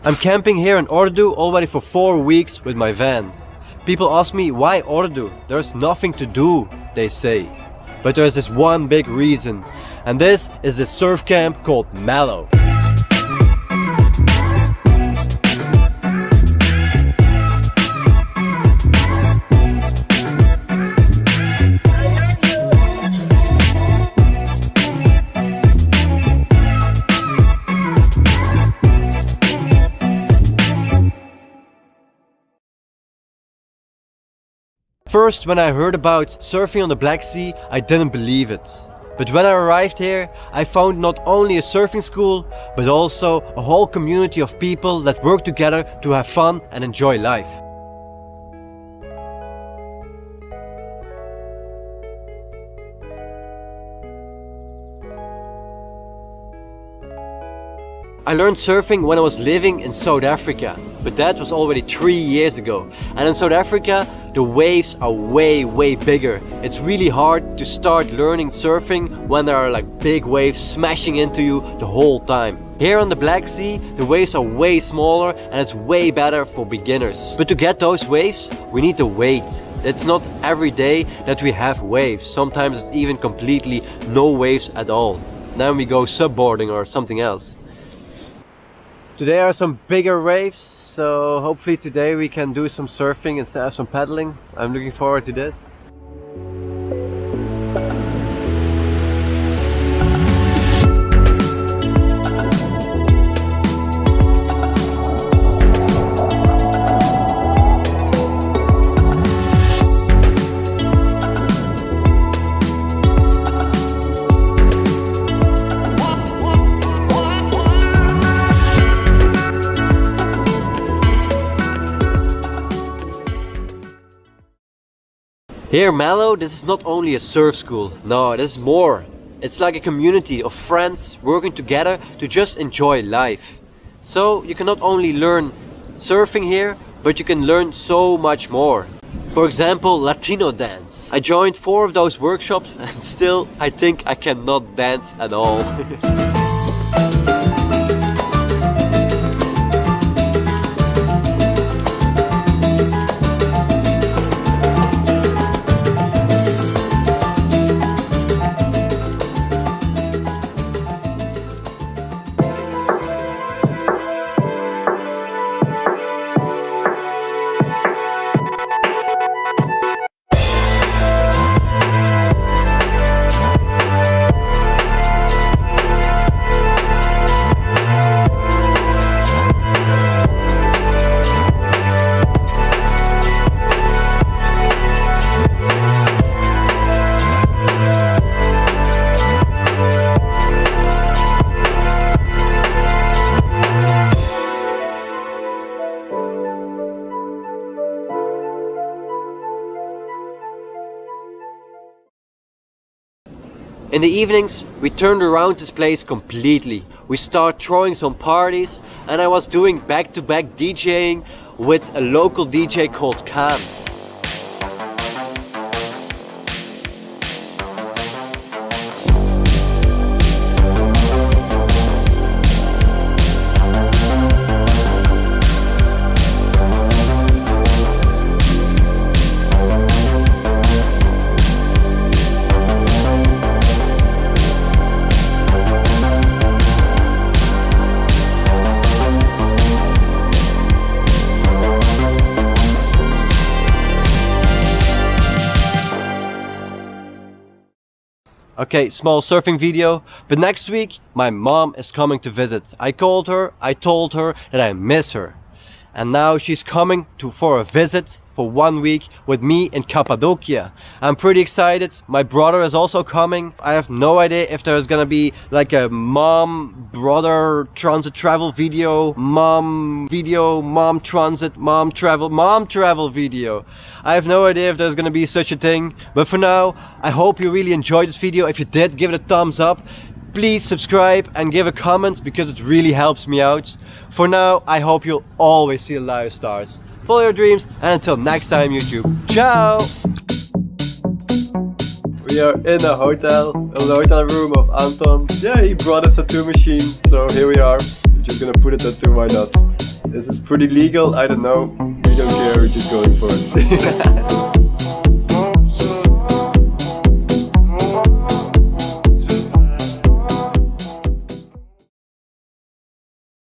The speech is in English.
I'm camping here in Ordu already for 4 weeks with my van. People ask me, why Ordu? There's nothing to do, they say. But there's this one big reason, and this is the surf camp called Mellow. First, when I heard about surfing on the Black Sea, I didn't believe it. But when I arrived here, I found not only a surfing school, but also a whole community of people that work together to have fun and enjoy life. I learned surfing when I was living in South Africa, but that was already 3 years ago. And in South Africa, the waves are way bigger. It's really hard to start learning surfing when there are like big waves smashing into you the whole time. Here on the Black Sea, the waves are way smaller and it's way better for beginners. But to get those waves, we need the weight. It's not every day that we have waves. Sometimes it's even completely no waves at all. Then we go subboarding or something else. Today are some bigger waves, so hopefully today we can do some surfing instead of some paddling. I'm looking forward to this. Here Mellow, this is not only a surf school, no, this is more. It's like a community of friends working together to just enjoy life. So you can not only learn surfing here, but you can learn so much more. For example, Latino dance. I joined 4 of those workshops and still I think I cannot dance at all. In the evenings, we turned around this place completely. We started throwing some parties and I was doing back-to-back DJing with a local DJ called Khan. Okay, small surfing video, but next week my mom is coming to visit. I called her, I told her that I miss her. And now she's coming for a visit for 1 week with me in Cappadocia. I'm pretty excited. My brother is also coming. I have no idea if there's gonna be like a mom-brother transit travel video, mom transit, mom travel video. I have no idea if there's gonna be such a thing. But for now, I hope you really enjoyed this video. If you did, give it a thumbs up. Please subscribe and give a comment because it really helps me out. For now, I hope you'll always see the live stars. Follow your dreams, and until next time, YouTube. Ciao! We are in a hotel room of Anton. Yeah, he brought a tattoo machine, so here we are. We're just gonna put a tattoo, why not? This is pretty legal, I don't know. We don't care, we're just going for it.